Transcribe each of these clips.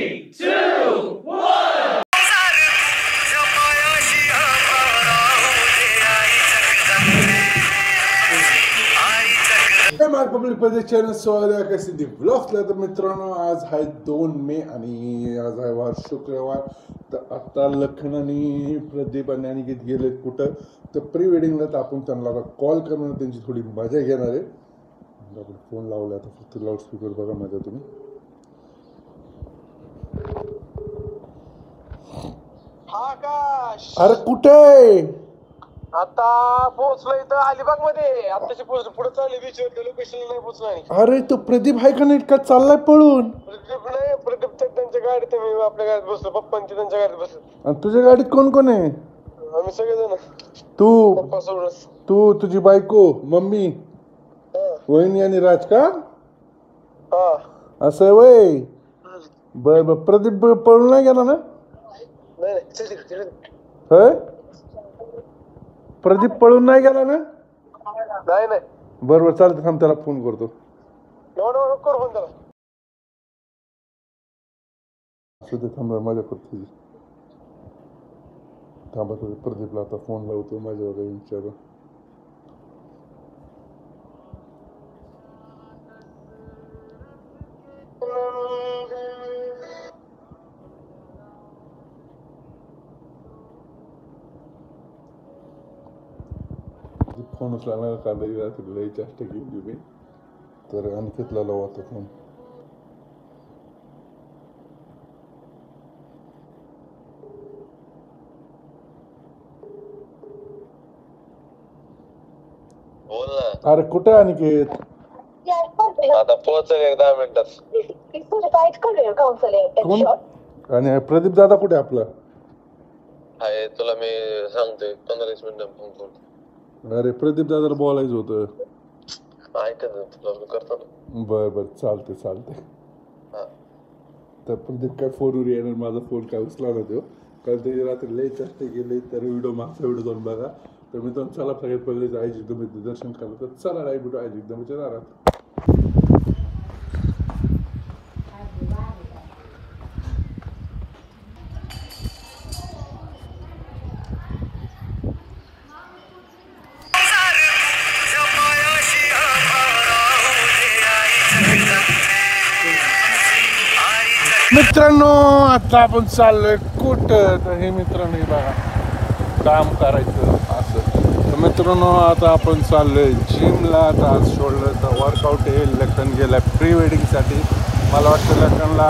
3, 2, 1. Public प्रदेश channel स्वागत आहे सिद्धी ब्लॉग्सला. तर मित्रांनो, आज आहे 2 मे आणि आज आहे वार शुक्रवार. तर आता लखन आणि प्रदीप आणि अनिकेत गेले कुठं तर प्री वेडिंगला. तर आपण त्यांना कॉल करून त्यांची थोडी मजा घेणार आहे. आपण फोन लावला आता, फक्त लाऊडस्पीकर बघा माझ्या तुम्ही. अरे कुठे आता पोहोचलो इथं अलिबाग मध्ये. आताची पोहोचलो, पुढे चालले बीच लोकेशन नाही पोहोचलो. अरे तो प्रदीप आहे का नाही का चाललाय पळून? प्रदीप नाही, प्रदीप त्यांच्या गाडीत, मी आपल्या गाडीत बसलो, पप्पांची त्यांच्या गाडीत बसलो. आणि तुझ्या गाडीत कोण कोण आहे? आम्ही सगळेजण. तू पप्पा सोडून. तू तुझी बायको, मम्मी, वहिनी आणि राज का? असं आहे वय. बर बर. प्रदीप पळून नाही गेला ना? होय, प्रदीप पळून नाही गेला ना? नाही नाही. बरोबर, चालतं. थांब, त्याला फोन करतो. कर फोन त्याला. असं ते थांबा, माझ्या करतो. थांबा, प्रदीपला आता फोन लावतो. माझ्या वगैरे विचार. फोन उचलायला काढला रात्री लई चेष्टा केली मी. तर अनिकेतला लावा आता फोन. बोल ना. अरे कुठे अनिकेत? आता पोहोचल 10 मिनिटात. कोण? आणि प्रदीप दादा कुठे आपला? आहे, तुला मी सांगतोय 15-20 मिनिटात फोन करतो. अरे प्रदीप दादाला बोलायचं होतं. ऐकत तुला मी करतो ना. बर बर, चालते चालते. तर प्रदीप काय फोनवर येणार, माझा फोन काय उचला ना तो. कारण त्याची रात्री लई चेष्टा केली. तर मागचा व्हिडिओ जाऊन बघा. तर मी तर चला सगळ्यात पहिले आईची एकदम दर्शन करतो. तर चला आई भेटू आईची एकदमच्या दारात. मित्रांनो, आता आपण चाललोय कुठं? तर हे मित्रांनो, हे बघा, काम करायचं असं. तर मित्रांनो, आता आपण चाललोय जिमला. आता आज शोल्डरचं वर्कआउट आहे. लखन गेलाय प्री वेडिंगसाठी. मला वाटतं लखनला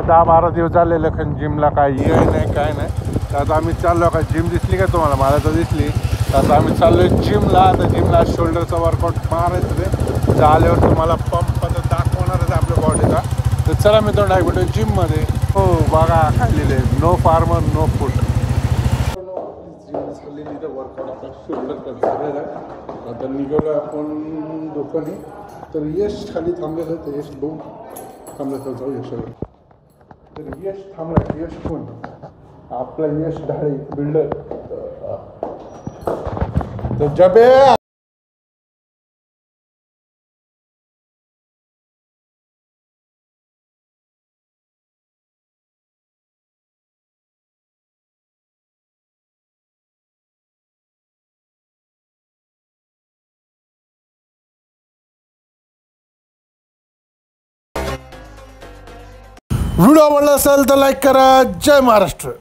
10-12 दिवस झाले लखन जिमला काय ये नाही काय नाही. तर आता आम्ही चाललो. का जिम दिसली का तुम्हाला? मला तर दिसली. तर आता आम्ही चाललोय जिमला. आता जिमला शोल्डरचा वर्कआउट मारायचं ते. झाल्यावर तुम्हाला पंप आता दाखवणारच आपल्या बॉडीला. तर चला मित्रांनो, डायरेक्ट भेटू जिममध्ये. हो बघा काय लिहिले, no farmer no food. Workout आपला शोल्डरचा झालेला आहे. आता निघालो आपण दोघांनी. तर यश खाली थांबलेलं. तर यश बघू थांबलं तर जाऊ यशाला. तर यश थांबला. यश कोण? आपला यश ढाळे बिल्डर. तर जबे व्हिडिओ आवडला असेल तर लाईक करा. जय महाराष्ट्र.